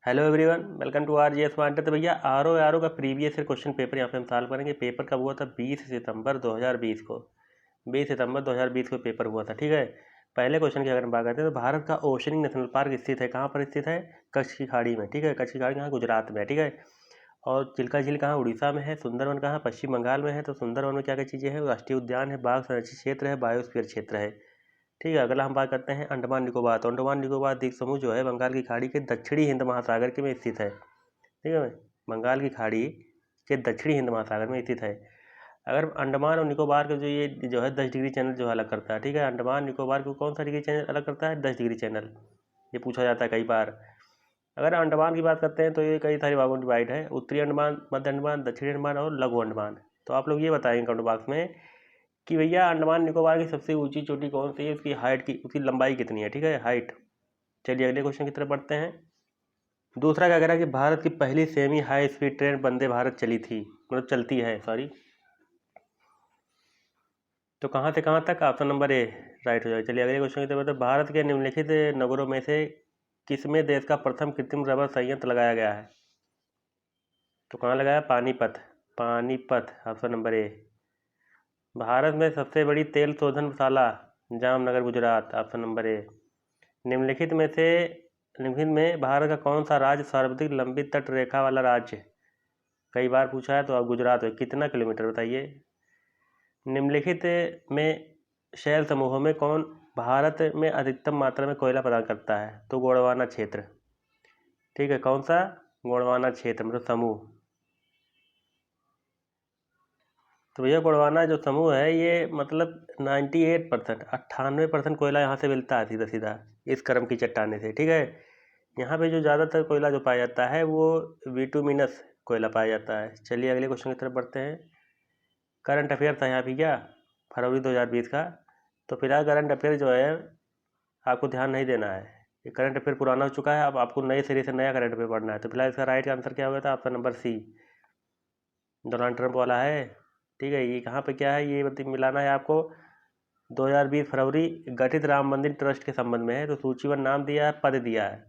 Hello everyone, welcome to R G S वांटर। तो भैया आर ओ का प्रीवियस ईयर क्वेश्चन पेपर यहाँ पे हम सॉल्व करेंगे। पेपर कब हुआ था? 20 सितंबर 2020 को। 20 सितंबर 2020 को पेपर हुआ था, ठीक है। पहले क्वेश्चन की अगर हम बात करते हैं तो भारत का ओशनिंग नेशनल पार्क स्थित है कहाँ पर? स्थित है कच्छ की खाड़ी में, ठीक है। कच्छ की खाड़ी कहाँ? गुजरात में है, ठीक है। और चिल्का झील कहाँ? उड़ीसा में है। सुंदरवन कहाँ? पश्चिम बंगाल में है। तो सुंदरवन में क्या क्या चीज़ें हैं? राष्ट्रीय उद्यान है, बाघ संरक्षित क्षेत्र है, बायोस्फीयर क्षेत्र है, ठीक है। अगला हम बात करते हैं अंडमान निकोबार। तो अंडमान निकोबार द्वीप समूह जो है बंगाल की खाड़ी के दक्षिणी हिंद महासागर के में स्थित है, ठीक है। बंगाल की खाड़ी के दक्षिणी हिंद महासागर में स्थित है। अगर अंडमान और निकोबार का जो ये जो है 10 डिग्री चैनल जो अलग करता है, ठीक है। अंडमान निकोबार को कौन सा डिग्री चैनल अलग करता है? 10 डिग्री चैनल। ये पूछा जाता है कई बार। अगर अंडमान की बात करते हैं तो ये कई सारे भागों में डिवाइड है: उत्तरी अंडमान, मध्य अंडमान, दक्षिणी अंडमान और लघु अंडमान। तो आप लोग ये बताएंगे कमेंट बॉक्स में कि भैया अंडमान निकोबार की सबसे ऊंची चोटी कौन सी है, उसकी हाइट की, उसकी लंबाई कितनी है, ठीक है, हाइट। चलिए अगले क्वेश्चन की तरफ बढ़ते हैं। दूसरा क्या कह रहा है कि भारत की पहली semi high speed train Vande Bharat चली थी, मतलब चलती है, सॉरी। तो कहाँ से कहाँ तक? ऑप्शन नंबर ए राइट हो जाएगा। चलिए अगले क्वेश्चन की तरफ बढ़ते हैं। भारत के निम्नलिखित नगरों में से किसमें देश का प्रथम कृत्रिम रबर संयंत्र लगाया गया है? तो कहाँ लगाया? Panipat. Panipat, option number A. Bharat में सबसे बड़ी तेल शोधनशाला Jamnagar Gujarat, option number A. निम्नलिखित में से निम्नलिखित में भारत का कौन सा राज्य सर्वाधिक लंबी तट रेखा वाला राज्य? कई बार पूछा है तो अब गुजरात है। कितना किलोमीटर बताइए? निम्नलिखित में शैल समूहों में कौन भारत में अधिकतम मात्रा में कोयला प्रदान करता है? तो गोंडवाना क्षेत्र, ठीक है। कौन सा? गोंडवाना क्षेत्र मतलब समूह। तो भैया गोंडवाना जो समूह है ये मतलब 98%, 98% कोयला यहाँ से मिलता है सीधा सीधा इस क्रम की चट्टाने से, ठीक है। यहाँ पे जो ज़्यादातर कोयला जो पाया जाता है वो बिटुमिनस कोयला पाया जाता है। चलिए अगले क्वेश्चन की तरफ बढ़ते हैं। करंट अफेयर था यहाँ भी क्या, फरवरी 2020 का। तो फिलहाल करंट अफेयर जो है आपको ध्यान नहीं देना है, ये करंट अफेयर पुराना हो चुका है। अब आपको नए सिरे से नया करंट अफेयर पढ़ना है। तो फिलहाल इसका राइट आंसर क्या होगा था? Option number C, Donald Trump वाला है, ठीक है। ये कहाँ पे क्या है ये मिलाना है आपको। 2020 फरवरी गठित राम मंदिर ट्रस्ट के संबंध में है। तो सूचीबद्ध नाम दिया है, पद दिया है।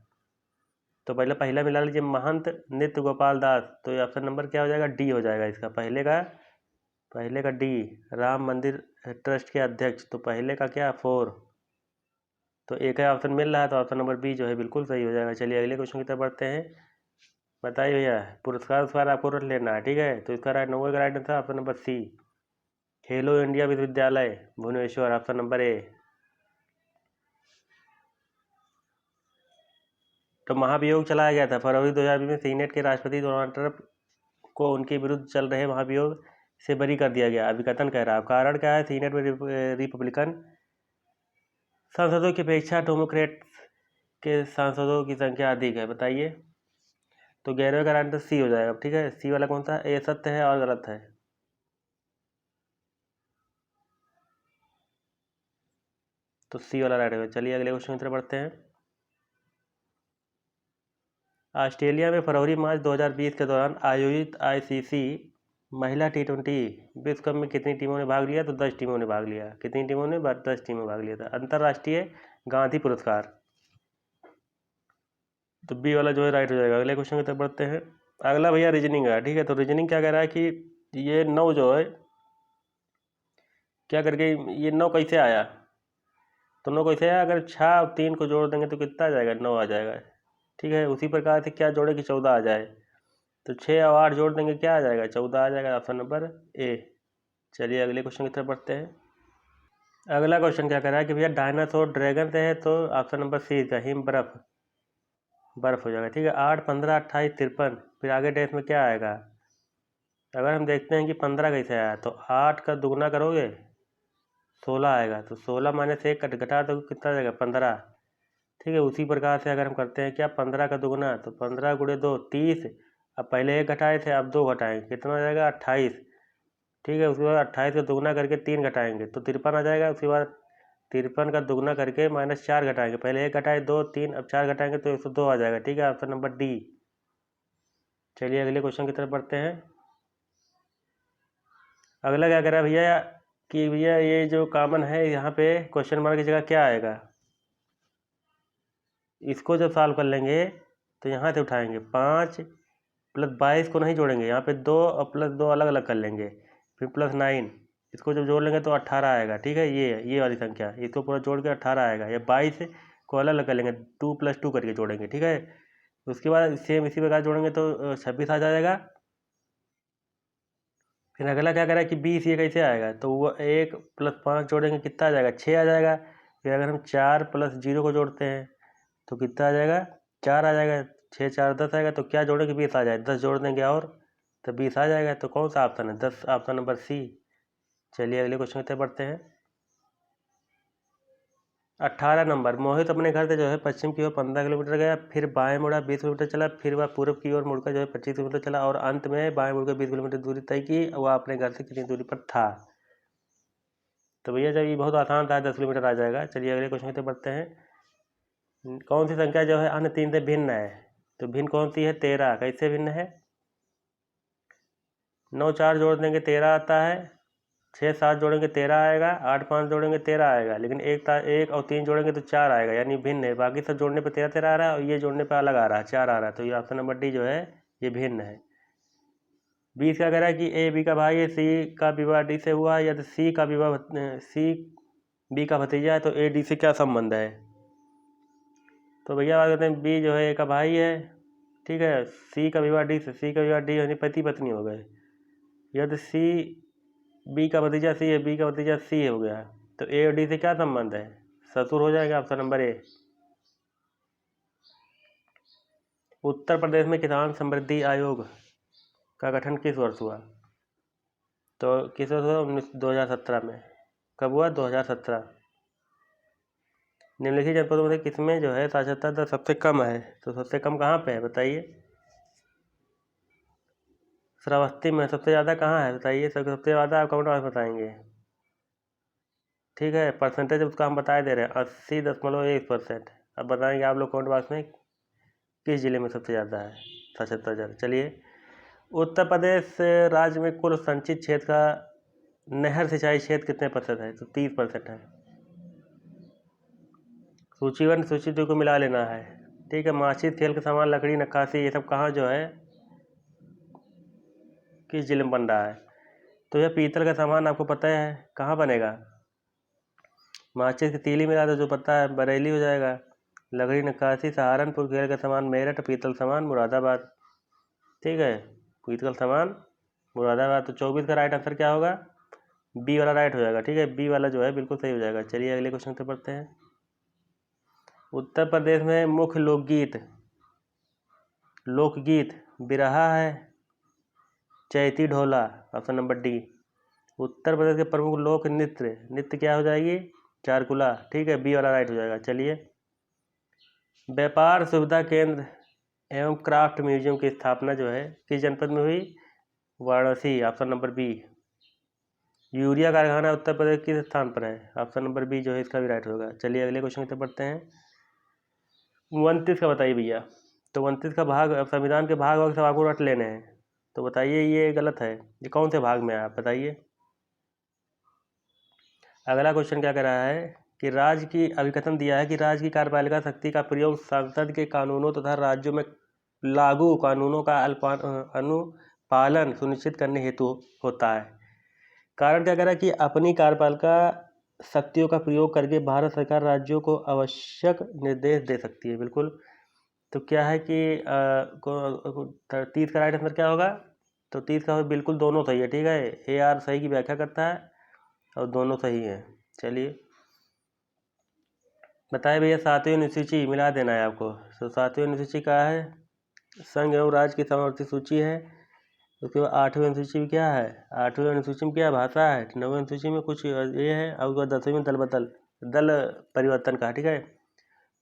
तो पहले पहला मिला लीजिए, महंत नित्य गोपाल दास। तो ये ऑप्शन नंबर क्या हो जाएगा? डी हो जाएगा इसका, पहले का डी। राम मंदिर ट्रस्ट के अध्यक्ष, तो पहले का क्या? 4। तो एक है ऑप्शन मिल रहा है, तो ऑप्शन नंबर बी जो है बिल्कुल सही हो जाएगा। चलिए अगले क्वेश्चन की तरफ बढ़ते हैं। बताइए भैया, पुरस्कार आपको रट लेना है, ठीक है। तो इसका राइट नंबर का right answer option number C, Khelo India विश्वविद्यालय भुवनेश्वर, ऑप्शन नंबर ए। तो महाभियोग चलाया गया था फरवरी 2020 में। सीनेट के राष्ट्रपति डोनाल्ड ट्रंप को उनके विरुद्ध चल रहे महाभियोग से बरी कर दिया गया, अभिकथन कह रहा है। कारण क्या है? सीनेट में रिपब्लिकन सांसदों की अपेक्षा डेमोक्रेट के सांसदों की संख्या अधिक है, बताइए। तो 11वें का आंसर सी हो जाएगा, ठीक है। सी वाला कौन सा? ए सत्य है और गलत है। तो सी वाला राइट होगा। चलिए अगले क्वेश्चन की तरफ बढ़ते हैं। ऑस्ट्रेलिया में फरवरी मार्च 2020 के दौरान आयोजित आईसीसी महिला T20 विश्व कप में कितनी टीमों ने भाग लिया? तो 10 टीमों ने भाग लिया। कितनी टीमों ने? 10 टीमों भाग लिया था। अंतर्राष्ट्रीय गांधी पुरस्कार, तो बी वाला जो है राइट हो जाएगा। अगले क्वेश्चन की तरफ बढ़ते हैं। अगला भैया रीजनिंग है, ठीक है। तो रीजनिंग क्या कह रहा है कि ये 9 जो है क्या करके, ये 9 कैसे आया? तो 9 कैसे आया? अगर 6 और 3 को जोड़ देंगे तो कितना आ जाएगा? 9 आ जाएगा, ठीक है। उसी प्रकार से क्या जोड़े कि 14 आ जाए। तो 6 और 8 जोड़ देंगे, क्या आ जाएगा? 14 आ जाएगा, ऑप्शन नंबर ए। चलिए अगले क्वेश्चन की तरफ बढ़ते हैं। अगला क्वेश्चन क्या कर रहा है कि भैया डायनासोर ड्रैगन से है, तो ऑप्शन नंबर सी का हिम बर्फ हो जाएगा, ठीक है। 8, 15, 28, 53, फिर आगे डेट में क्या आएगा? अगर हम देखते हैं कि 15 कैसे आया, तो 8 का दुगना करोगे 16 आएगा। तो 16 माइनस 1 घटा दो कितना आ जाएगा? 15, ठीक है। उसी प्रकार से अगर हम करते हैं क्या, 15 का दुगना, तो 15 गुणे 2 30। अब पहले 1 घटाए थे, अब 2 घटाएंगे, कितना आ जाएगा? 28, ठीक है। उसके बाद 28 का दुगना करके 3 घटाएंगे तो 53 आ जाएगा। उसके बाद 53 का दुगना करके -4 घटाएंगे, पहले 1 घटाए 2 3, अब 4 घटाएंगे तो 102 आ जाएगा, ठीक है। Option number D. चलिए अगले क्वेश्चन की तरफ बढ़ते हैं। अगला क्या करा भैया कि भैया ये जो कॉमन है यहाँ पे क्वेश्चन मार्क की जगह क्या आएगा? इसको जब सॉल्व कर लेंगे तो यहाँ से उठाएंगे 5 प्लस 22 को नहीं जोड़ेंगे, यहाँ पे 2 और प्लस 2 अलग अलग कर लेंगे, फिर प्लस 9, इसको जब जोड़ लेंगे तो 18 आएगा। ठीक है, ये वाली संख्या, इसको पूरा जोड़ के 18 आएगा। या 22 को अलग अलग कर लेंगे, 2 + 2 करके जोड़ेंगे। ठीक है, उसके बाद सेम इसी प्रकार जोड़ेंगे तो 26 आ जाएगा। फिर अगला क्या करें कि 20 ये कैसे आएगा, तो वो 1 + 5 जोड़ेंगे, कितना आ जाएगा, 6 आ जाएगा। फिर अगर हम 4 + 0 को जोड़ते हैं तो कितना आ जाएगा, 4 आ जाएगा। 6 4 10 आएगा, तो क्या जोड़ेंगे, 20 आ जाए, 10 जोड़ देंगे और तो 20 आ जाएगा। तो कौन सा ऑप्शन है, 10, ऑप्शन नंबर सी। चलिए अगले क्वेश्चन की तरफ बढ़ते हैं। 18 नंबर, मोहित अपने घर से जो है पश्चिम की ओर 15 किलोमीटर गया, फिर बाएं मुड़ा 20 किलोमीटर चला, फिर वह पूर्व की ओर मुड़कर जो है 25 किलोमीटर चला और अंत में बाएं मुड़कर 20 किलोमीटर दूरी तय की। वह अपने घर से कितनी दूरी पर था। तो भैया जब ये बहुत आसान था, 10 किलोमीटर आ जाएगा। चलिए अगले क्वेश्चन की तरफ बढ़ते हैं। कौन सी संख्या जो है अन्य 3 से भिन्न है, तो भिन्न कौन सी है, 13। कैसे भिन्न है, 9 4 जोड़ देंगे 13 आता है, 6 7 जोड़ेंगे 13 आएगा, 8 5 जोड़ेंगे 13 आएगा, लेकिन 1 और 3 जोड़ेंगे तो 4 आएगा, यानी भिन्न है। बाकी सब जोड़ने पे 13 13 आ रहा है और ये जोड़ने पे अलग आ रहा है, 4 आ रहा है। तो ये ऑप्शन नंबर डी जो है ये भिन्न है। 20 क्या कह रहा है कि ए बी का भाई है, सी का विवाह डी से हुआ है, या तो सी का विवाह सी बी का भतीजा है, तो ए डी से क्या संबंध है। तो भैया बात करते हैं, बी जो है ए का भाई है, ठीक है, सी का विवाह डी से, सी का विवाह डी यानी पति पत्नी हो गए। या तो सी बी का भतीजा सी है, बी का भतीजा सी हो गया, तो ए और डी से क्या संबंध है, ससुर हो जाएगा, ऑप्शन नंबर ए। उत्तर प्रदेश में किसान समृद्धि आयोग का गठन किस वर्ष हुआ, तो किस वर्ष हुआ, 2017 में। कब हुआ, 2017। निम्नलिखित जनपदों में से किसमें जो है साक्षरता दर सबसे कम है, तो सबसे कम कहाँ पे है बताइए। श्रावस्ती में। सबसे ज़्यादा कहाँ है बताइए, सबसे ज़्यादा आप कमेंट बॉक्स में बताएंगे। ठीक है, परसेंटेज उसका हम बता दे रहे हैं, 80.1%। अब बताएंगे आप लोग कमेंट बॉक्स में किस जिले में सबसे ज़्यादा है साक्षरता दर। चलिए, उत्तर प्रदेश राज्य में कुल संचित क्षेत्र का नहर सिंचाई क्षेत्र कितने प्रतिशत है, तो 30% है। सूची 1 सूची 2 को मिला लेना है। ठीक है, माचिस, खेल का सामान, लकड़ी, नक्काशी, ये सब कहाँ जो है किस जिले में बन रहा है, तो यह पीतल का सामान आपको पता है कहाँ बनेगा, माचिस की तीली मिला दो, जो पता है बरेली हो जाएगा। लकड़ी नक्काशी सहारनपुर, खेल का सामान मेरठ, पीतल सामान मुरादाबाद। ठीक है, पीतल सामान मुरादाबाद। तो 24 का राइट आंसर क्या होगा, बी वाला राइट हो जाएगा। ठीक है, बी वाला जो है बिल्कुल सही हो जाएगा। चलिए अगले क्वेश्चन पे पढ़ते हैं। उत्तर प्रदेश में मुख्य लोकगीत बिरहा है, चैती ढोला, option number D. Uttar Pradesh के प्रमुख लोक नृत्य क्या हो जाएगी, चारकुला। ठीक है, बी वाला राइट हो जाएगा। चलिए, व्यापार सुविधा केंद्र एवं क्राफ्ट म्यूजियम की स्थापना जो है किस जनपद में हुई, वाराणसी, ऑप्शन नंबर बी। यूरिया कारखाना उत्तर प्रदेश किस स्थान पर है, ऑप्शन नंबर बी जो है इसका भी राइट होगा। चलिए अगले क्वेश्चन की तरफ बढ़ते हैं। 29 का बताइए भैया, तो 29 का भाग, संविधान के भाग सब आपको रट लेने हैं, तो बताइए ये गलत है, ये कौन से भाग में है आप बताइए। अगला क्वेश्चन क्या कर रहा है कि राज्य की अभिकथन दिया है कि राज्य की कार्यपालिका शक्ति का प्रयोग संसद के कानूनों तथा राज्यों में लागू कानूनों का अनुपालन सुनिश्चित करने हेतु होता है। कारण क्या कह रहा है कि अपनी कार्यपालिका शक्तियों का प्रयोग करके भारत सरकार राज्यों को आवश्यक निर्देश दे सकती है, बिल्कुल। तो क्या है कि 30 का राइट आंसर क्या होगा, तो 30 का बिल्कुल दोनों सही है। ठीक है, ए आर सही की व्याख्या करता है और दोनों सही हैं। चलिए बताए भैया, 7वीं अनुसूची मिला देना है आपको। तो 7वीं अनुसूची का है संघ एवं राज्य की समवर्ती सूची है। उसके बाद 8वीं अनुसूची में क्या है, 8वीं अनुसूची में क्या भाषा है, 9वीं अनुसूची में कुछ ये है, और उसके बाद 10वीं में दल परिवर्तन का। ठीक है,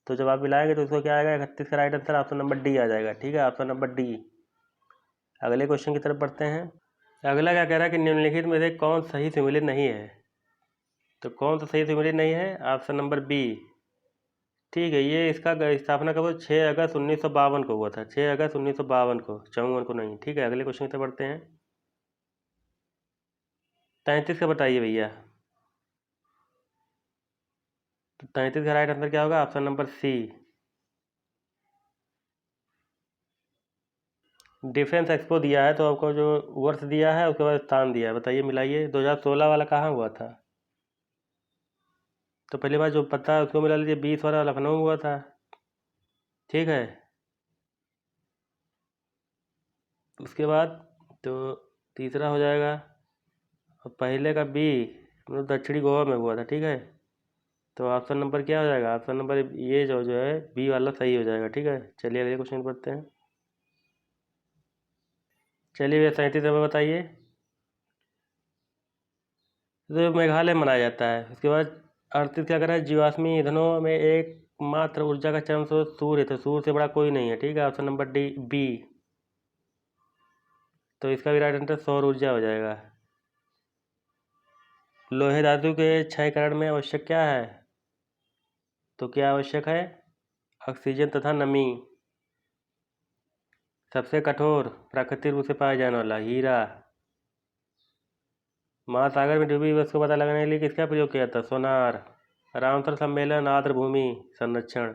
तो जब आप मिलाएंगे तो उसको क्या आएगा, 31 का right answer option number D आ जाएगा। ठीक है, ऑप्शन नंबर डी। अगले क्वेश्चन की तरफ बढ़ते हैं। अगला क्या कह रहा है कि निम्नलिखित में से कौन सही सिमुलेट नहीं है, तो कौन सा सही सिमुलेट नहीं है, ऑप्शन नंबर बी। ठीक है, ये इसका स्थापना कब हुआ, 6 अगस्त 1952 को हुआ था, 6 अगस्त 1952 को, 54 को नहीं। ठीक है, अगले क्वेश्चन की तरफ बढ़ते हैं। 33 का बताइए भैया, तो 33 का राइट आंसर क्या होगा, option number C. Defence expo दिया है तो आपको जो वर्ष दिया है उसके बाद स्थान दिया है, बताइए मिलाइए। 2016 वाला कहाँ हुआ था? तो पहली बार जो पता है उसको मिला लीजिए। 20 वाला लखनऊ हुआ था, ठीक है। उसके बाद तो तीसरा हो जाएगा, और पहले का बी मतलब दक्षिणी गोवा में हुआ था, ठीक है। तो ऑप्शन नंबर क्या हो जाएगा? ऑप्शन नंबर ये जो है बी वाला सही हो जाएगा, ठीक है। चलिए अगले क्वेश्चन पढ़ते हैं। चलिए भैया 37 नंबर बताइए। तो मेघालय मनाया जाता है। उसके बाद 38 क्या करा है? जीवाश्मी ईंधनों में एकमात्र ऊर्जा का चरम स्रोत सूर्य है, तो सूर्य से बड़ा कोई नहीं है, ठीक है। Option number D B. तो इसका भी राइट आंसर सौर ऊर्जा हो जाएगा। लोहे धातु के क्षयकरण में आवश्यक क्या है? तो क्या आवश्यक है? ऑक्सीजन तथा नमी। सबसे कठोर प्राकृतिक रूप से पाया जाने वाला हीरा। महासागर में डूबी बस को पता लगाने के लिए किसका प्रयोग किया था? सोनार। रामसर सम्मेलन आर्द्र भूमि संरक्षण।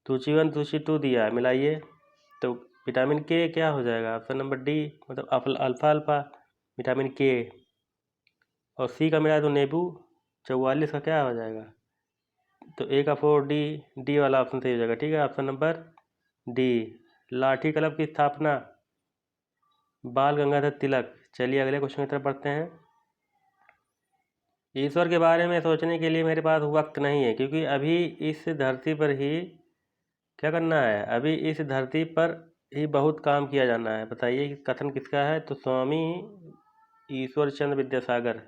सूची 1 सूची 2 दिया है, मिलाइए। तो विटामिन के क्या हो जाएगा? ऑप्शन नंबर डी मतलब अल्फा अल्फा विटामिन के। और सी का मिला तो नींबू। 44 का क्या हो जाएगा? तो ए का 4 डी। डी वाला ऑप्शन सही हो जाएगा, ठीक है। Option number D. लाठी क्लब की स्थापना बाल गंगाधर तिलक। चलिए अगले क्वेश्चन की तरफ बढ़ते हैं। ईश्वर के बारे में सोचने के लिए मेरे पास वक्त नहीं है, क्योंकि अभी इस धरती पर ही क्या करना है? अभी इस धरती पर ही बहुत काम किया जाना है। बताइए कि कथन किसका है? तो स्वामी ईश्वर चंद्र विद्यासागर।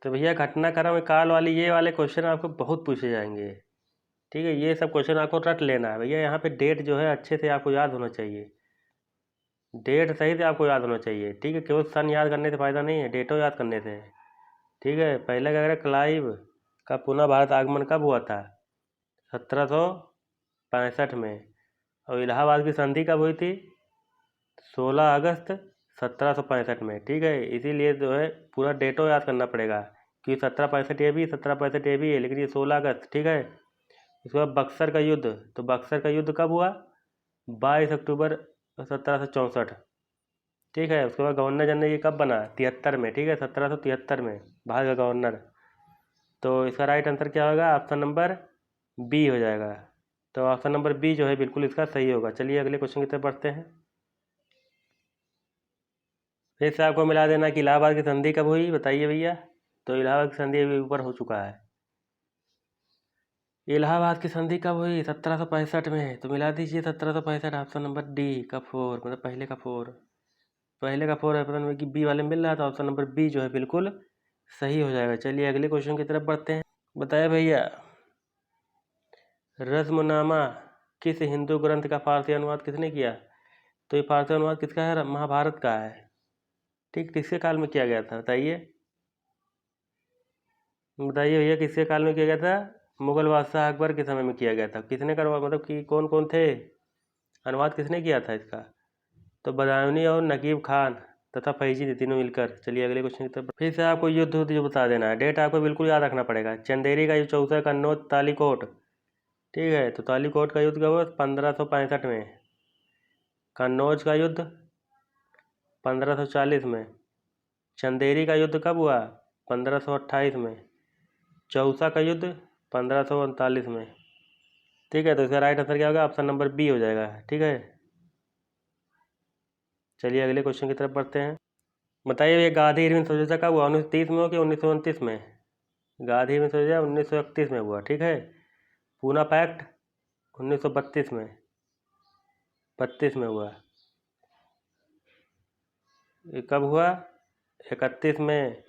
तो भैया घटनाक्रम काल वाली ये वाले क्वेश्चन आपको बहुत पूछे जाएंगे, ठीक है। ये सब क्वेश्चन आपको रट लेना है भैया। यहाँ पे डेट जो है अच्छे से आपको याद होना चाहिए, डेट सही से आपको याद होना चाहिए, ठीक है। केवल सन याद करने से फ़ायदा नहीं है, डेटो याद करने से, ठीक है। पहले क्या करें, क्लाइव का पुनः भारत आगमन कब हुआ था? 1765 में। और इलाहाबाद की संधि कब हुई थी? 16 अगस्त 1765 में, ठीक है। इसीलिए जो है पूरा डेटो याद करना पड़ेगा, क्योंकि 1765 ये भी 1765 ये भी है, लेकिन ये 16 अगस्त, ठीक है। उसके बाद बक्सर का युद्ध, तो बक्सर का युद्ध कब हुआ? 22 अक्टूबर 1764, ठीक है। उसके बाद गवर्नर जनरल ये कब बना? 73 में, ठीक है। 1773 में भारत का गवर्नर। तो इसका राइट आंसर क्या होगा? ऑप्शन नंबर बी हो जाएगा। तो ऑप्शन नंबर बी जो है बिल्कुल इसका सही होगा। चलिए अगले क्वेश्चन की तरफ बढ़ते हैं। फिर से आपको मिला देना कि इलाहाबाद की संधि कब हुई, बताइए भैया। तो इलाहाबाद की संधि अभी ऊपर हो चुका है। इलाहाबाद की संधि कब हुई? 1765 में। तो मिला दीजिए 1765, ऑप्शन नंबर डी का 4 मतलब पहले का 4। पहले का 4 है, पता नहीं कि बी वाले मिल रहा था। ऑप्शन नंबर बी जो है बिल्कुल सही हो जाएगा। चलिए अगले क्वेश्चन की तरफ बढ़ते हैं। बताया भैया रज़्मनामा किस हिंदू ग्रंथ का फारसी अनुवाद किसने किया? तो ये फारसी अनुवाद किसका है? महाभारत का है, ठीक। किसके काल में किया गया था बताइए? बताइए भैया किसके काल में किया गया था? मुगल बादशाह अकबर के समय में किया गया था। किसने करवा मतलब कि कौन कौन थे? अनुवाद किसने किया था इसका? तो बदायूनी और नकीब खान तथा फैजी थे, तीनों मिलकर। चलिए अगले क्वेश्चन की तरफ। फिर से आपको युद्ध जो बता देना है, डेट आपको बिल्कुल याद रखना पड़ेगा। चंदेरी का युद्ध 14, कन्नौज तालीकोट, ठीक है। तो तालीकोट का युद्ध कब हुआ? 1565 में। कन्नौज का युद्ध 1540 में। चंदेरी का युद्ध कब हुआ? 1528 में। चौसा का युद्ध 1539 में, ठीक है। तो इसका राइट आंसर क्या होगा? ऑप्शन नंबर बी हो जाएगा, ठीक है। चलिए अगले क्वेश्चन की तरफ बढ़ते हैं। बताइए ये गांधी इरविन समझौता कब हुआ? 1930 में हो कि 1929 में? गांधी इरविन समझौता 1931 में हुआ, ठीक है। पूना पैक्ट 1932 में, 32 में हुआ। ये कब हुआ? 31 में,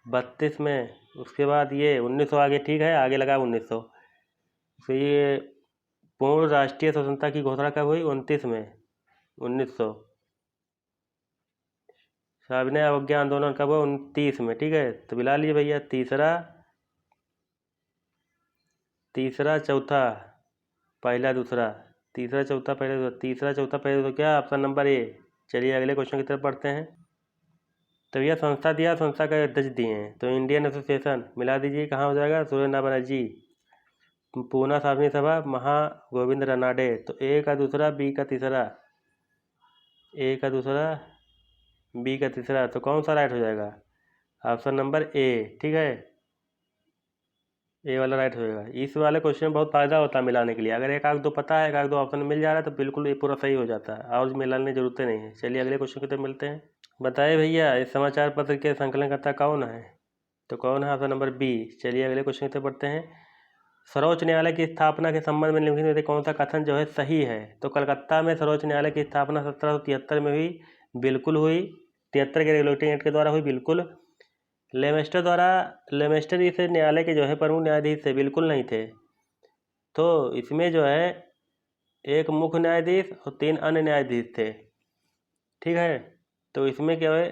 32 में। उसके बाद ये 1900 आगे, ठीक है, आगे लगा 1900। फिर ये पूर्ण राष्ट्रीय स्वतंत्रता की घोषणा कब हुई? 29 में, 1900। साविनय अवज्ञा आंदोलन कब हुआ? 29 में, ठीक है। तो मिला लीजिए भैया तीसरा चौथा पहला दूसरा, तीसरा चौथा पहला दूसरा, तीसरा चौथा पहला दूसरा, क्या ऑप्शन नंबर ए। चलिए अगले क्वेश्चन की तरफ बढ़ते हैं। तो भैया संस्था दिया, संस्था का अध्यक्ष दिए हैं। तो इंडियन एसोसिएशन मिला दीजिए, कहाँ हो जाएगा? सूर्य बनर्जी। पूना सार्वजनिक सभा महागोविंद रनाडे। तो ए का दूसरा, बी का तीसरा, ए का दूसरा, बी का तीसरा, तो कौन सा राइट हो जाएगा? ऑप्शन नंबर ए, ठीक है, ए वाला राइट हो जाएगा। इस वाले क्वेश्चन में बहुत फायदा होता है मिलाने के लिए। अगर एक आग दो पता है, एक आग दो ऑप्शन मिल जा रहा है तो बिल्कुल ये पूरा सही हो जाता है और मिलाने की जरूरत नहीं है। चलिए अगले क्वेश्चन की तरफ मिलते हैं। बताइए भैया इस समाचार पत्र के संकलनकर्ता कौन है? तो कौन है? Option number B. चलिए अगले क्वेश्चन की तरफ बढ़ते हैं। सर्वोच्च न्यायालय की स्थापना के संबंध में निम्नलिखित में से कौन सा कथन जो है सही है? तो कलकत्ता में सर्वोच्च न्यायालय की स्थापना 1773 में हुई, बिल्कुल हुई। 73 के रेगुलेटिंग एक्ट के द्वारा हुई, बिल्कुल। लेमेस्टर इस न्यायालय के जो है प्रमुख न्यायाधीश थे, बिल्कुल नहीं थे। तो इसमें जो है एक मुख्य न्यायाधीश और 3 अन्य न्यायाधीश थे, ठीक है। तो इसमें क्या है,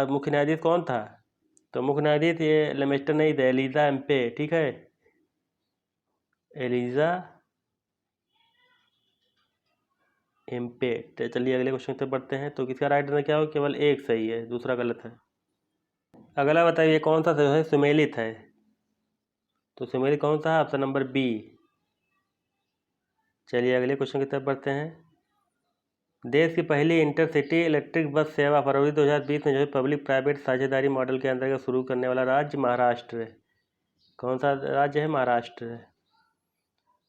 मुख्य न्यायाधीश कौन था? तो मुख्य न्यायाधीश ये लेमेस्टर नहीं थे, एलिजा एम्पे, ठीक है, एलिजा एम्पे। तो चलिए अगले क्वेश्चन पे बढ़ते हैं। तो किसका राइट आंसर क्या हो? केवल एक सही है, दूसरा गलत है। अगला बताइए कौन सा जो है सुमेलित है? तो सुमेलित कौन सा है? Option number B. चलिए अगले क्वेश्चन की तरफ बढ़ते हैं। देश की पहली इंटरसिटी इलेक्ट्रिक बस सेवा फरवरी 2020 में जो है पब्लिक प्राइवेट साझेदारी मॉडल के अंतर्गत शुरू करने वाला राज्य महाराष्ट्र है। कौन सा राज्य है? महाराष्ट्र है।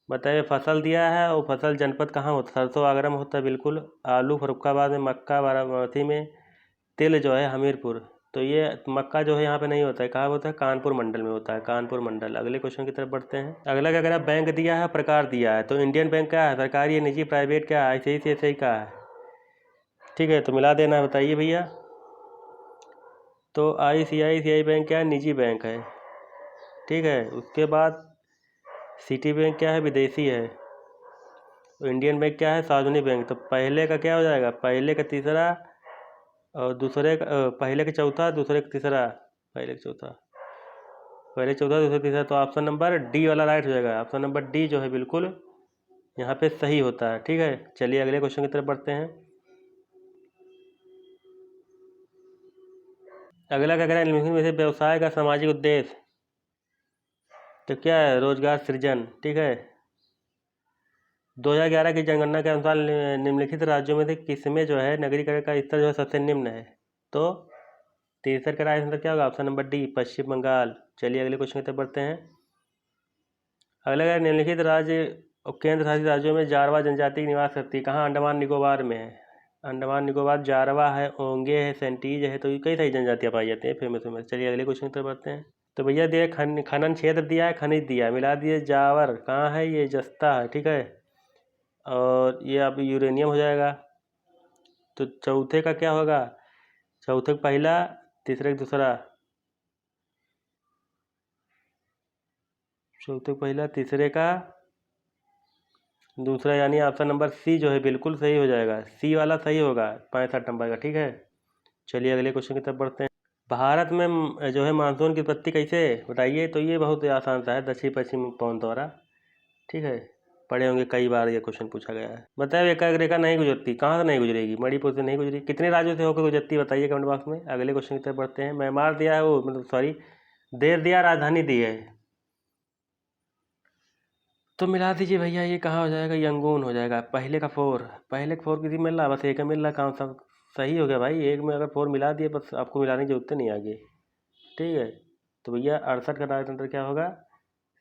बताइए फसल दिया है और फसल जनपद कहाँ होता है? सरसों आगरा में होता है, बिल्कुल। आलू फरुखाबाद में, मक्का बारामती में, तिल जो है हमीरपुर। तो ये मक्का जो है यहाँ पे नहीं होता है, कहाँ होता है? कानपुर मंडल में होता है, कानपुर मंडल। अगले क्वेश्चन की तरफ बढ़ते हैं। अगला क्या कह रहा है? बैंक दिया है, प्रकार दिया है। तो इंडियन बैंक क्या है? सरकारी है, निजी, प्राइवेट, क्या है? ICICI का है, ठीक है। तो मिला देना है, बताइए भैया। तो ICICI बैंक क्या है? निजी बैंक है, ठीक है। उसके बाद सिटी बैंक क्या है? विदेशी है। तो इंडियन बैंक क्या है? सार्वजनिक बैंक। तो पहले का क्या हो जाएगा? पहले का तीसरा और दूसरे का पहले का चौथा, दूसरे का तीसरा, पहले का चौथा, पहले चौथा, दूसरे तीसरा। तो ऑप्शन नंबर डी वाला राइट हो जाएगा। ऑप्शन नंबर डी जो है बिल्कुल यहाँ पे सही होता है, ठीक है। चलिए अगले क्वेश्चन की तरफ बढ़ते हैं। अगला क्या कह रहा है? निम्नलिखित में से व्यवसाय का सामाजिक उद्देश्य तो क्या है? रोजगार सृजन, ठीक है। 2011 की जनगणना के अनुसार निम्नलिखित राज्यों में से किसमें जो है नगरीकरण का स्तर जो है सबसे निम्न है? तो तीसरा का राइट आंसर क्या होगा? ऑप्शन नंबर डी, पश्चिम बंगाल। चलिए अगले क्वेश्चन की तरफ बढ़ते हैं। अगला क्या है? निम्नलिखित राज्य और केंद्र शासित राज्यों में जारवा जनजाति की निवास करती है, कहाँ? अंडमान निकोबार में है। अंडमान निकोबार जारवा है, ओंगे है, सेंटीज है। तो ये कई सारी जनजातियाँ पाई जाती हैं, फेमस फेमस। चलिए अगले क्वेश्चन की तरफ बढ़ते हैं। तो भैया दिया खनन क्षेत्र दिया है, खनिज दिया है, मिला दिए। जावर कहाँ है? ये जस्ता है, ठीक है। और ये अब यूरेनियम हो जाएगा। तो चौथे का क्या होगा? चौथे का पहला, तीसरे का दूसरा, चौथे का पहला, तीसरे का दूसरा, यानी ऑप्शन नंबर सी जो है बिल्कुल सही हो जाएगा। सी वाला सही होगा, 65 नंबर का, ठीक है। चलिए अगले क्वेश्चन की तरफ बढ़ते हैं। भारत में जो है मानसून की उत्पत्ति कैसे? बताइए। तो ये बहुत आसान सा है, दक्षिण पश्चिम पवन द्वारा, ठीक है। पढ़े होंगे, कई बार ये क्वेश्चन पूछा गया है। बताइए एकाग्र रेखा नहीं गुजरती, कहाँ से नहीं गुजरेगी? मणिपुर से नहीं गुजरी। कितने राज्यों से होकर गुजरती बताइए कमेंट बॉक्स में। अगले क्वेश्चन की तरफ बढ़ते हैं। म्यांमार दिया है, वो मतलब सॉरी, देश दिया, राजधानी दी है। तो मिला दीजिए भैया, ये कहाँ हो जाएगा? यंगून हो जाएगा। पहले का 4, पहले का 4 किसी मिल रहा, बस एक का मिल रहा, कहाँ सब सही हो गया भाई। एक में अगर 4 मिला दिए, बस आपको मिलाने की जरूरत नहीं आगे, ठीक है। तो भैया 68 का राइट आंसर क्या होगा?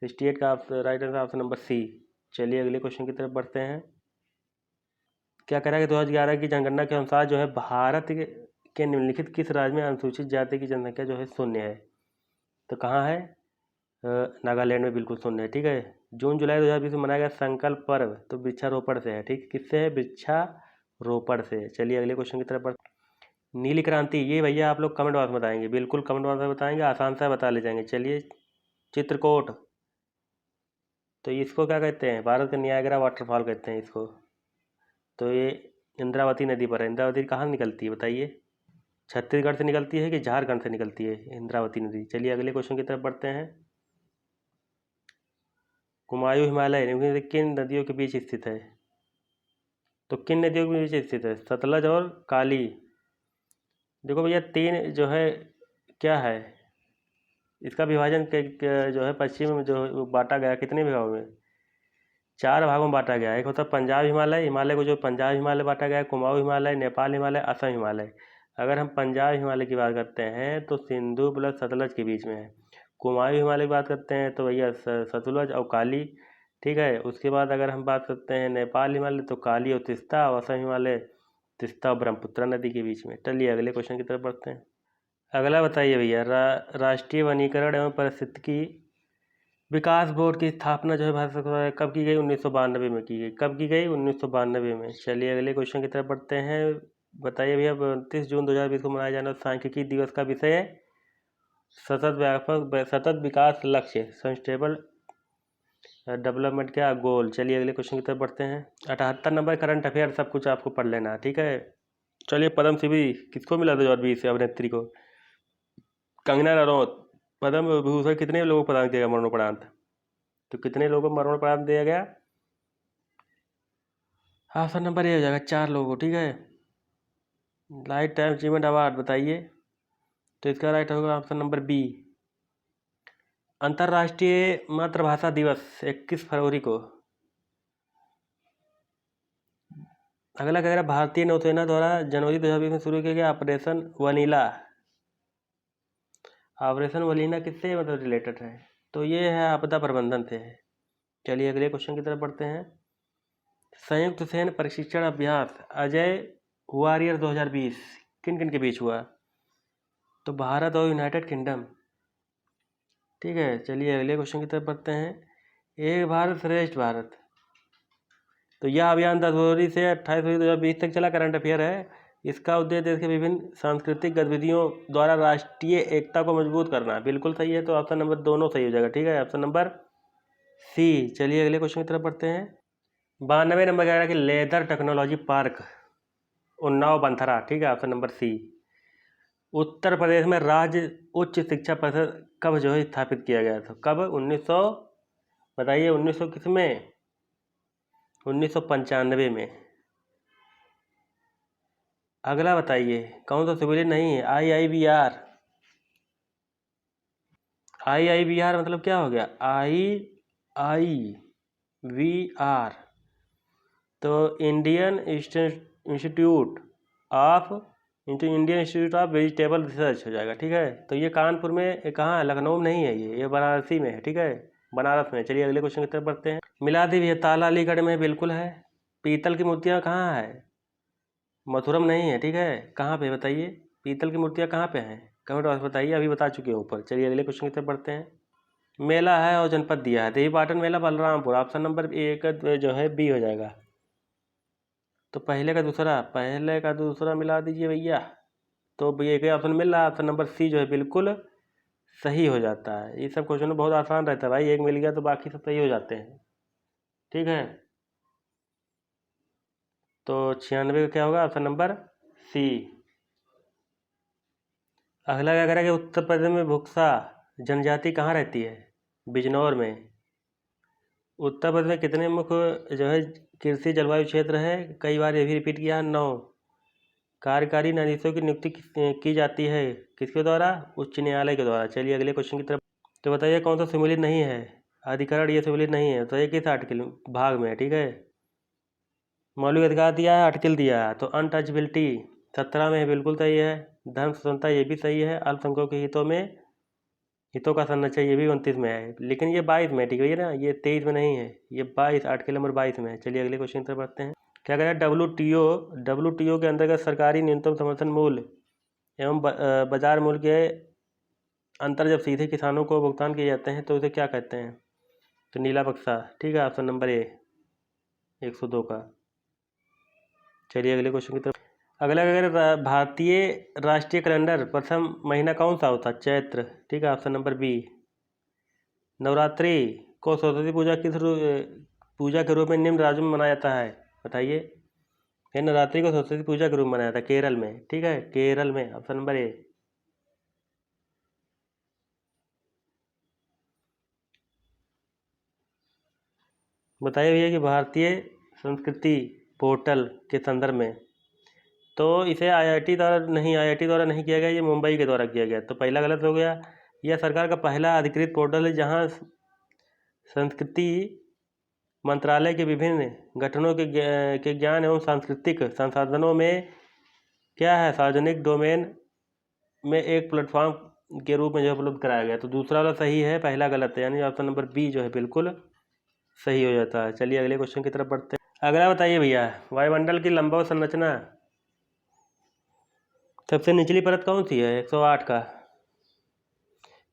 68 का right answer option number C. चलिए अगले क्वेश्चन की तरफ बढ़ते हैं। क्या कह रहा है कि 2011 की जनगणना के अनुसार जो है भारत के निम्नलिखित किस राज्य में अनुसूचित जाति की जनसंख्या जो है शून्य है? तो कहाँ है? नागालैंड में बिल्कुल शून्य है, ठीक है। जून जुलाई 2020 में मनाया गया संकल्प पर्व तो वृक्षारोपण से है, ठीक। किससे है? वृक्षारोपण से। चलिए अगले क्वेश्चन की तरफ नीली क्रांति, ये भैया आप लोग कमेंट बॉक्स में बताएंगे, बिल्कुल कमेंट बॉक्स में बताएंगे, आसान सा बता ले जाएंगे। चलिए चित्रकूट, तो इसको क्या कहते हैं? भारत का नियाग्रा वाटरफॉल कहते हैं इसको। तो ये इंद्रावती नदी पर है। इंद्रावती कहाँ निकलती है बताइए? छत्तीसगढ़ से निकलती है कि झारखंड से निकलती है इंद्रावती नदी? चलिए अगले क्वेश्चन की तरफ बढ़ते हैं। कुमायूं हिमालय इनमें से किन नदियों के बीच स्थित है? तो किन नदियों के बीच स्थित है? सतलज और काली। देखो भैया 3 जो है क्या है? इसका विभाजन जो है पश्चिम में जो बांटा गया कितने भागों में, 4 भागों में बांटा गया है। एक होता है पंजाब हिमालय, हिमालय को जो पंजाब हिमालय बांटा गया है, कुमाऊं हिमालय, नेपाल हिमालय, असम हिमालय। अगर हम पंजाब हिमालय की बात करते हैं तो सिंधु प्लस सतलज के बीच में है। कुमाऊं हिमालय की बात करते हैं तो भैया सतलज और काली, ठीक है। उसके बाद अगर हम बात करते हैं नेपाल हिमालय तो काली और तिस्ता, और असम हिमालय तिस्ता और ब्रह्मपुत्र नदी के बीच में। चलिए अगले क्वेश्चन की तरफ बढ़ते हैं। अगला बताइए भैया, राष्ट्रीय वनीकरण एवं पारिस्थितिकी विकास बोर्ड की स्थापना जो है भारत सरकार कब की गई, 1992 में की गई। कब की गई, 1992 में। चलिए अगले क्वेश्चन की तरफ बढ़ते हैं। बताइए भैया, 29 जून 2020 को मनाया जाने वाला सांख्यिकी दिवस का विषय है सतत विकास लक्ष्य, सस्टेनेबल डेवलपमेंट क्या गोल। चलिए अगले क्वेश्चन की तरफ बढ़ते हैं। 78 नंबर करंट अफेयर, सब कुछ आपको पढ़ लेना, ठीक है। चलिए पद्मश्री किसको मिला 2020 से, अभिनेत्री को कंगना रनौत। पद्म विभूषण कितने लोगों को प्रदान किया गया, मरणोपरांत, तो कितने लोगों को मरणोपरांत दिया गया। ऑप्शन नंबर ए हो जाएगा, 4 लोगों को, ठीक है। लाइफ टाइम अचीवमेंट अवार्ड बताइए, तो इसका राइट होगा ऑप्शन नंबर बी। अंतर्राष्ट्रीय मातृभाषा दिवस 21 फरवरी को। अगला कह रहा भारतीय नौसेना द्वारा जनवरी 2020 में शुरू किया गया ऑपरेशन वनीला। ऑपरेशन वनीला किससे मतलब रिलेटेड है, तो ये है आपदा प्रबंधन से है। चलिए अगले क्वेश्चन की तरफ बढ़ते हैं। संयुक्त सैन्य प्रशिक्षण अभ्यास अजय वॉरियर 2020 किन किन के बीच हुआ, तो भारत और यूनाइटेड किंगडम, ठीक है। चलिए अगले क्वेश्चन की तरफ बढ़ते हैं। एक भारत श्रेष्ठ भारत, तो यह अभियान 10 फरवरी से 28 फरवरी 2020 तक चला, करंट अफेयर है। इसका उद्देश्य देश के विभिन्न सांस्कृतिक गतिविधियों द्वारा राष्ट्रीय एकता को मजबूत करना। बिल्कुल सही है, तो ऑप्शन नंबर दोनों सही हो जाएगा, ठीक है, ऑप्शन नंबर सी। चलिए अगले क्वेश्चन की तरफ बढ़ते हैं। 92 नंबर कह रहा है कि leather technology park Unnao Banthra, ठीक है, ऑप्शन नंबर सी। उत्तर प्रदेश में राज्य उच्च शिक्षा परिषद कब जो है स्थापित किया गया था, कब, 1900 बताइए, 1900 किस में, 1995 में। अगला बताइए, कौन सा सिविलियन नहीं है, IIBR। IIBR मतलब क्या हो गया, IIBR, तो Indian institute of vegetable research हो जाएगा, ठीक है। तो ये कानपुर में, कहाँ है, लखनऊ में नहीं है, ये बनारसी में है, ठीक है, बनारस में। चलिए अगले क्वेश्चन की तरफ बढ़ते हैं। मिलादी भी है, ताला अलीगढ़ में बिल्कुल है। पीतल की मूर्तियाँ कहाँ है, मथुरा में नहीं है, ठीक है, कहाँ पे बताइए, पीतल की मूर्तियाँ कहाँ पे हैं, कमेंट बॉक्स बताइए, अभी बता चुके हैं ऊपर। चलिए अगले क्वेश्चन की तरफ बढ़ते हैं। मेला है और जनपद दिया है, देवी पाटन मेला बलरामपुर, ऑप्शन नंबर एक जो है बी हो जाएगा। तो पहले का दूसरा मिला दीजिए भैया, तो भैया एक ऑप्शन मिल रहा है, ऑप्शन नंबर सी जो है बिल्कुल सही हो जाता है। ये सब क्वेश्चन बहुत आसान रहता है भाई, एक मिल गया तो बाकी सब सही हो जाते हैं, ठीक है। तो 96 का क्या होगा, ऑप्शन नंबर सी। अगला क्या करेगा, उत्तर प्रदेश में भुक्सा जनजाति कहाँ रहती है, बिजनौर में। उत्तर प्रदेश में कितने मुख्य जो है कृषि जलवायु क्षेत्र है, कई बार ये भी रिपीट किया, 9। कार्यकारी न्यायाधीशों की नियुक्ति की जाती है किसके द्वारा, उच्च न्यायालय के द्वारा। चलिए अगले क्वेश्चन की तरफ। तो बताइए कौन सा सम्मिलित नहीं है अधिकरण, ये सम्मिलित नहीं है, तो ये किस आर्टिकल भाग में है, ठीक है। मौलिक अधिकार दिया है, आर्टिकल दिया है, तो अनटचबिलिटी 17 में है, बिल्कुल सही है। धर्म स्वतंत्रता ये भी सही है। अल्पसंख्यकों के हितों का संरक्षण ये भी 29 में है, लेकिन ये 22 में, ठीक है ना, ये 23 में नहीं है, ये 22 आर्टिकल नंबर 22 में है। चलिए अगले क्वेश्चन की तरफ बढ़ते हैं। क्या कह रहा है, WTO के अंतर्गत सरकारी न्यूनतम समर्थन मूल्य एवं बाजार मूल्य के अंतर जब सीधे किसानों को भुगतान किए जाते हैं तो उसे क्या कहते हैं, तो नीला बक्सा, ठीक है, ऑप्शन नंबर ए 102 का। चलिए अगले क्वेश्चन की तरफ। अगला अगर भारतीय राष्ट्रीय कैलेंडर प्रथम महीना कौन सा होता है, चैत्र, ठीक है, ऑप्शन नंबर बी। नवरात्रि को सरस्वती पूजा के रूप में निम्न राज्यों में मनाया जाता है, बताइए। ये नवरात्रि को सरस्वती पूजा के रूप में मनाया जाता है केरल में, ठीक है, केरल में, ऑप्शन नंबर ए। बताइए भैया कि भारतीय संस्कृति पोर्टल के संदर्भ में, तो इसे IIT द्वारा नहीं किया गया, ये मुंबई के द्वारा किया गया, तो पहला गलत हो गया। यह सरकार का पहला अधिकृत पोर्टल है जहां संस्कृति मंत्रालय के विभिन्न गठनों के ज्ञान एवं सांस्कृतिक संसाधनों में क्या है, सार्वजनिक डोमेन में एक प्लेटफॉर्म के रूप में जो उपलब्ध कराया गया। तो दूसरा वाला सही है, पहला गलत है, यानी ऑप्शन नंबर बी जो है बिल्कुल सही हो जाता है। चलिए अगले क्वेश्चन की तरफ बढ़ते हैं। अगला बताइए भैया, वायुमंडल की लंबवत संरचना सबसे निचली परत कौन सी है 108 का?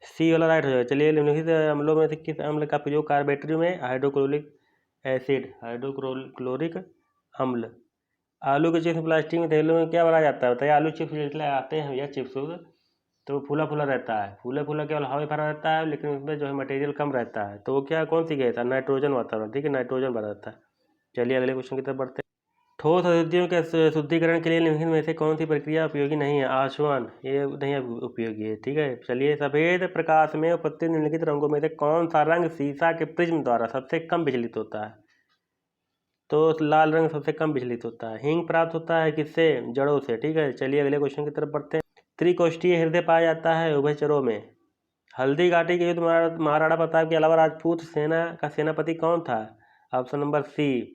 सी वाला राइट हो जाएगा। चलिए निम्नलिखित अम्लों में से किस अम्ल का प्रयोग कार्बोरेटरी में? हाइड्रोक्लोरिक एसिड, हाइड्रोक्लोरिक अम्ल। आलू के चिप्स प्लास्टिक में थैलों में क्या भरा जाता है बताइए? आलू चिप्स जिसले आते हैं भैया चिप्स तो फूला फूला रहता है, फूला फूला केवल हवा में भरा रहता है, लेकिन उसमें जो है मटेरियल कम रहता है। तो वो क्या, कौन सी गैस है? नाइट्रोजन वातावरण, ठीक है, नाइट्रोजन भरा रहता है। चलिए अगले क्वेश्चन की तरफ बढ़ते हैं। ठोस अशुद्धियों के शुद्धिकरण के लिए निम्नलिखित में से कौन सी प्रक्रिया उपयोगी नहीं है? आसवन, ये नहीं उपयोगी है, ठीक है। चलिए सफेद प्रकाश में उपस्थित निम्नलिखित रंगों में से कौन सा रंग शीशा के प्रिज्म द्वारा सबसे कम विचलित होता है? तो लाल रंग सबसे कम विचलित होता है। हींग प्राप्त होता है किससे? जड़ों से, ठीक है। चलिए अगले क्वेश्चन की तरफ बढ़ते हैं। त्रिकोष्ठीय हृदय पाया जाता है उभयचरों में। हल्दी घाटी के युद्ध महाराणा प्रताप के अलावा राजपूत सेना का सेनापति कौन था? Option number C.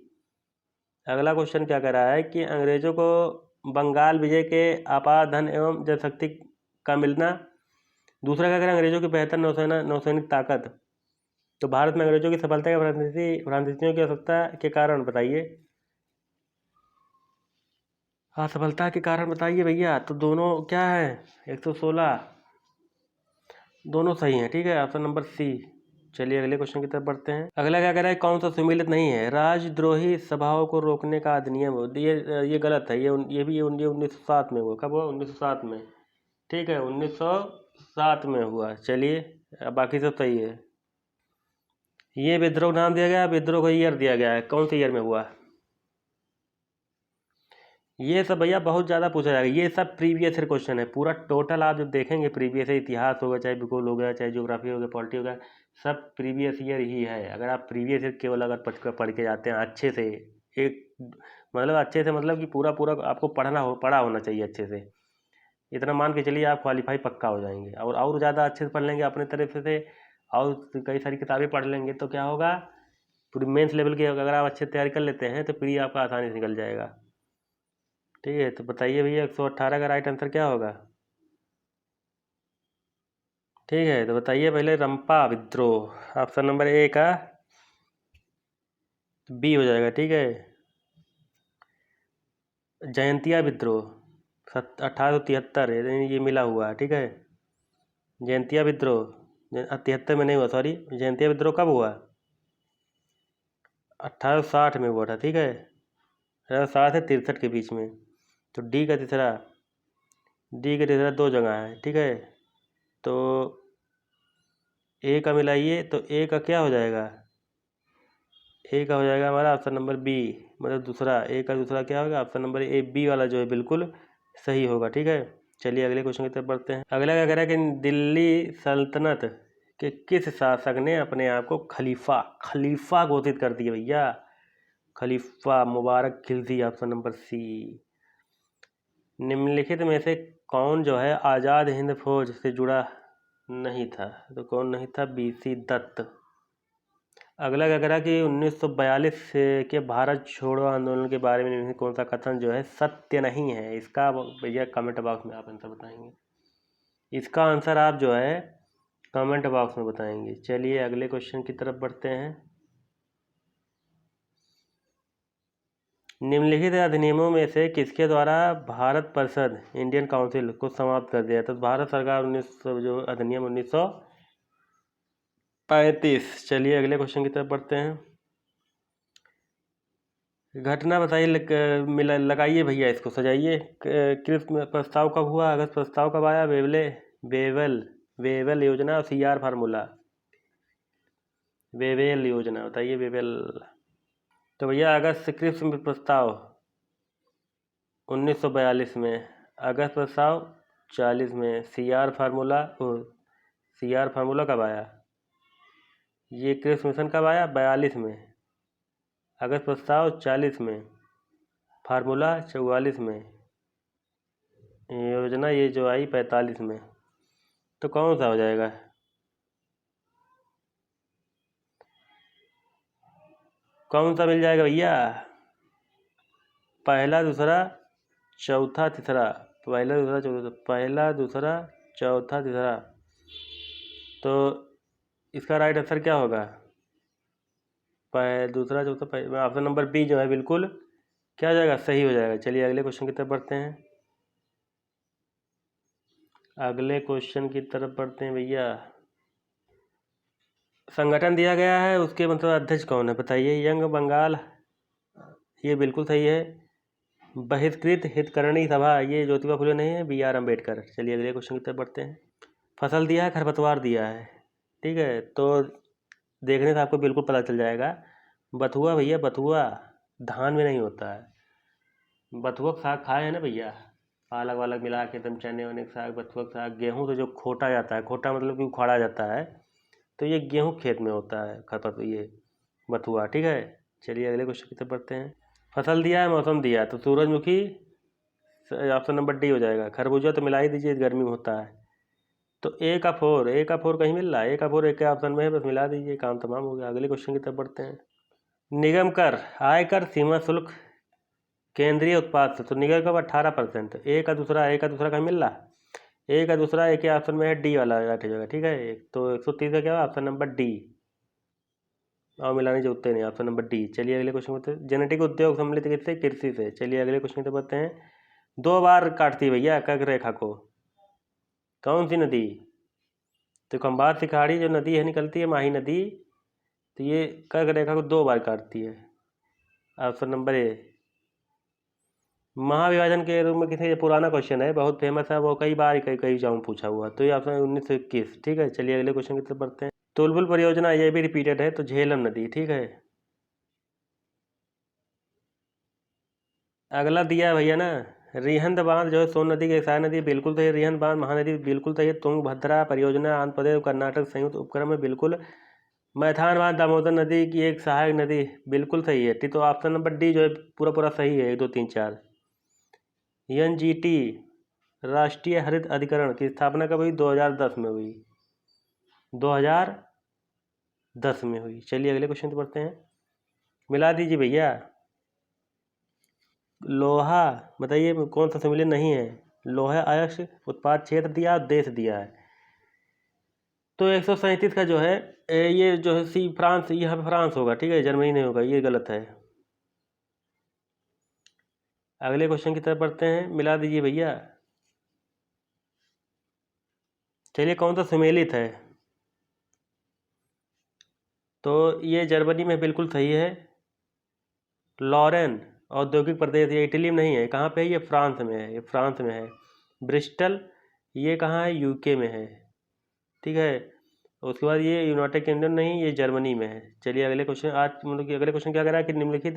अगला क्वेश्चन क्या कह रहा है कि अंग्रेजों को बंगाल विजय के अपार धन एवं जनशक्ति का मिलना। दूसरा क्या कह रहा है? अंग्रेजों की बेहतर नौसैनिक ताकत। तो भारत में अंग्रेजों की सफलता के फ्रांसीसियों की आवश्यकता के कारण बताइए। हाँ, सफलता के कारण बताइए भैया। तो दोनों क्या है, 116 दोनों सही हैं, ठीक है, ऑप्शन नंबर सी। चलिए अगले क्वेश्चन की तरफ बढ़ते हैं। अगला क्या कह रहा है? कौन सा सुमेलित नहीं है? राजद्रोही सभाओं को रोकने का अधिनियम हो। ये गलत है, ये भी 1907 में हुआ। कब हुआ? 1907 में, ठीक है, 1907 में हुआ। चलिए बाकी सब सही है। ये विद्रोह नाम दिया गया, विद्रोह का ईयर दिया गया है, कौन से ईयर में हुआ? ये सब भैया बहुत ज़्यादा पूछा जाएगा। ये सब प्रीवियस ईयर क्वेश्चन है, पूरा टोटल आप जब देखेंगे प्रीवियस ईयर, इतिहास होगा, चाहे भूगोल हो गया, चाहे ज्योग्राफी हो गया, पॉलिटी हो गया, सब प्रीवियस ईयर ही है। अगर आप प्रीवियस ईयर केवल अगर पढ़ के जाते हैं अच्छे से, एक मतलब अच्छे से, मतलब कि पूरा पूरा आपको पढ़ा होना चाहिए अच्छे से, इतना मान के चलिए आप क्वालिफाई पक्का हो जाएंगे। और ज़्यादा अच्छे से पढ़ लेंगे अपने तरफ से, और कई सारी किताबें पढ़ लेंगे तो क्या होगा, पूरी मेंस लेवल की अगर आप अच्छे तैयारी कर लेते हैं तो प्री आपका आसानी से निकल जाएगा, ठीक है। तो बताइए भैया 118 का राइट आंसर क्या होगा? ठीक है, तो बताइए पहले। रंपा विद्रोह, ऑप्शन नंबर ए का बी हो जाएगा, ठीक है। जयंतिया विद्रोह 1873, ये मिला हुआ है, ठीक है। जयंतिया विद्रोह 73 में नहीं हुआ, सॉरी। जयंतिया विद्रोह कब हुआ? 1860 में हुआ था, ठीक है। 1860 से 63 के बीच में। तो डी का तीसरा दो जगह है, ठीक है। तो ए का मिलाइए, तो ए का क्या हो जाएगा? ए का हो जाएगा हमारा ऑप्शन नंबर बी, मतलब दूसरा। ए का दूसरा क्या होगा? ऑप्शन नंबर ए, बी वाला जो है बिल्कुल सही होगा, ठीक है। चलिए अगले क्वेश्चन की तरफ बढ़ते हैं। अगला क्या कह रहा है कि दिल्ली सल्तनत के किस शासक ने अपने आप को खलीफा घोषित कर दिया भैया? खलीफा मुबारक खिलजी, ऑप्शन नंबर सी। निम्नलिखित में से कौन जो है आज़ाद हिंद फौज से जुड़ा नहीं था? तो कौन नहीं था? बीसी दत्त। अगला क्या करा कि 1942 के भारत छोड़ो आंदोलन के बारे में कौन सा कथन जो है सत्य नहीं है? इसका भैया कमेंट बॉक्स में आप आंसर बताएंगे। इसका आंसर आप जो है कमेंट बॉक्स में बताएंगे। चलिए अगले क्वेश्चन की तरफ बढ़ते हैं। निम्नलिखित अधिनियमों में से किसके द्वारा भारत परिषद इंडियन काउंसिल को समाप्त कर दिया? तो भारत सरकार 1900 जो अधिनियम 1935। चलिए अगले क्वेश्चन की तरफ बढ़ते हैं। घटना बताइए, लगाइए भैया, इसको सजाइए। कृत प्रस्ताव कब हुआ? अगस्त प्रस्ताव कब आया? वेवेल योजना और सीआर फार्मूला। वेवेल योजना बताइए, वेवेल। तो भैया अगस्त कृत प्रस्ताव 1942 में, अगस्त प्रस्ताव 40 में, सीआर फार्मूला कब आया? ये कृत मिशन कब आया? 42 में। अगस्त प्रस्ताव 40 में, फार्मूला 44 में, योजना ये जो आई 45 में। तो कौन सा हो जाएगा? कौन सा मिल जाएगा भैया? पहला, दूसरा, चौथा, तीसरा। पहला, दूसरा, चौथा, पहला, दूसरा, चौथा, तीसरा। तो इसका राइट आंसर क्या होगा? दूसरा, चौथा, ऑप्शन नंबर बी जो है बिल्कुल क्या हो जाएगा? सही हो जाएगा। चलिए अगले क्वेश्चन की तरफ बढ़ते हैं। अगले क्वेश्चन की तरफ बढ़ते हैं भैया। संगठन दिया गया है, उसके मतलब अध्यक्ष कौन है बताइए? यंग बंगाल, ये बिल्कुल सही है। बहिष्कृत हितकरणी सभा, ये ज्योतिबा फुले नहीं है, बी आर अम्बेडकर। चलिए अगले क्वेश्चन की तरफ बढ़ते हैं। फसल दिया है, खरपतवार दिया है, ठीक है, तो देखने से आपको बिल्कुल पता चल जाएगा। बथुआ भैया, बथुआ धान में नहीं होता है। बथुआ का साग खाए हैं ना भैया? पालक वालक मिला के एकदम चने वने का साग, बथुआ का साग। गेहूँ से जो खोटा जाता है, खोटा मतलब कि उखाड़ा जाता है, तो ये गेहूँ खेत में होता है ये बथुआ, ठीक है। चलिए अगले क्वेश्चन की तरफ बढ़ते हैं। फसल दिया है, मौसम दिया, तो सूरजमुखी ऑप्शन नंबर डी हो जाएगा। खरबूजा तो मिला ही दीजिए, गर्मी में होता है। तो ए का फोर कहीं मिल रहा है? ए का फोर एक के ऑप्शन में है, बस मिला दीजिए, काम तमाम हो गया। अगले क्वेश्चन की तरफ बढ़ते हैं। निगम कर, आयकर, सीमा शुल्क, केंद्रीय उत्पाद से, तो निगम कर 18%। ए का दूसरा कहीं मिल रहा? ए का दूसरा एक के ऑप्शन में है, डी वाला राइट हो जाएगा, ठीक है। तो 130 का क्या है? Option number D. और मिलाने जो उत्तर नहीं, ऑप्शन नंबर डी। चलिए अगले क्वेश्चन में, जेनेटिक उद्योग सम्मिलित किससे? कृषि से। चलिए अगले क्वेश्चन की तरफ बढ़ते हैं। 2 बार काटती है भैया कर्क रेखा को, कौन सी नदी? तो खंबात सिखाड़ी जो नदी है निकलती है, माही नदी, तो ये कर्क रेखा को 2 बार काटती है। ऑप्शन नंबर ए। महाविभाजन के रूप में किसी, ये पुराना क्वेश्चन है, बहुत फेमस है, वो कई बार कई एग्जाम पूछा हुआ, तो ये ऑप्शन 1921, ठीक है। चलिए अगले क्वेश्चन की तरफ बढ़ते हैं। तुलबुल परियोजना, ये भी रिपीटेड है, तो झेलम नदी, ठीक है। अगला दिया है भैया ना, रिहंद बांध जो है सोन नदी की एक सहायक नदी, बिल्कुल सही। रिहंद बांध महानदी, बिल्कुल सही। तुंगभद्रा परियोजना आंध्र प्रदेश और कर्नाटक संयुक्त उपक्रम में, बिल्कुल। मैथान बांध दामोदर नदी की एक सहायक नदी, बिल्कुल सही है। तो ऑप्शन नंबर डी जो है पूरा पूरा सही है, 1 2 3 4। एनजीटी राष्ट्रीय हरित अधिकरण की स्थापना कब हुई? 2010 में हुई, 2010 में हुई। चलिए अगले क्वेश्चन पे बढ़ते हैं। मिला दीजिए भैया। लोहा बताइए कौन सा सम्मिलन नहीं है? लोहा अयस्क, उत्पाद क्षेत्र दिया और देश दिया है। तो 137 का जो है ये जो है सी फ्रांस, यहाँ पे फ्रांस होगा, ठीक है, जर्मनी नहीं होगा, ये गलत है। अगले क्वेश्चन की तरफ बढ़ते हैं। मिला दीजिए भैया। चलिए कौन सा सुमेलित है? तो ये जर्मनी में बिल्कुल सही है। लॉरेन औद्योगिक प्रदेश, ये इटली में नहीं है, कहाँ पे है? ये फ्रांस में है, ये फ्रांस में है। ब्रिस्टल, ये कहाँ है? यूके में है, ठीक है। उसके बाद ये यूनाइटेड किंगडम नहीं, ये जर्मनी में है। चलिए अगले क्वेश्चन, आज मतलब कि अगले क्वेश्चन क्या कह रहा है कि निम्नलिखित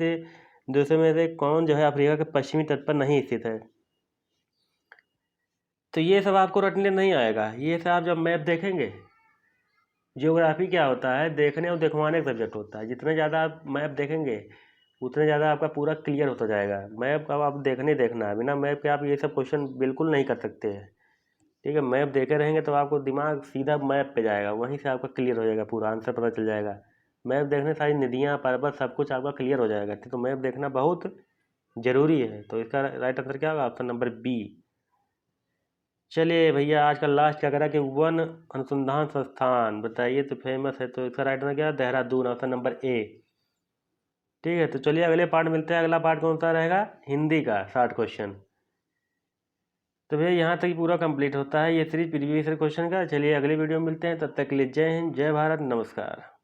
देशों में से कौन जो है अफ्रीका के पश्चिमी तट पर नहीं स्थित है? तो ये सब आपको रटने नहीं आएगा, ये सब आप जब मैप देखेंगे। जियोग्राफी क्या होता है? देखने और दिखवाने का सब्जेक्ट होता है। जितने ज़्यादा आप मैप देखेंगे उतने ज़्यादा आपका पूरा क्लियर होता जाएगा। मैप अब आप देखने देखना है, बिना मैप के आप ये सब क्वेश्चन बिल्कुल नहीं कर सकते हैं, ठीक है। मैप देखे रहेंगे तो आपको दिमाग सीधा मैप पे जाएगा, वहीं से आपका क्लियर हो जाएगा, पूरा आंसर पता चल जाएगा। मैप देखने सारी नदियाँ पर्वत सब कुछ आपका क्लियर हो जाएगा, तो मैप देखना बहुत ज़रूरी है। तो इसका राइट आंसर क्या होगा? Option number B. चलिए भैया आज का लास्ट क्या करा कि वन अनुसंधान संस्थान बताइए तो फेमस है, तो इसका राइट आंसर क्या है? देहरादून, ऑप्शन नंबर ए, ठीक है। तो चलिए अगले पार्ट मिलते हैं। अगला पार्ट कौन सा रहेगा? हिंदी का 60 क्वेश्चन। तो भैया यहाँ तक ही पूरा कंप्लीट होता है ये सीरीज प्रीवियस क्वेश्चन का। चलिए अगले वीडियो में मिलते हैं, तब तक के लिए जय हिंद, जय भारत, नमस्कार।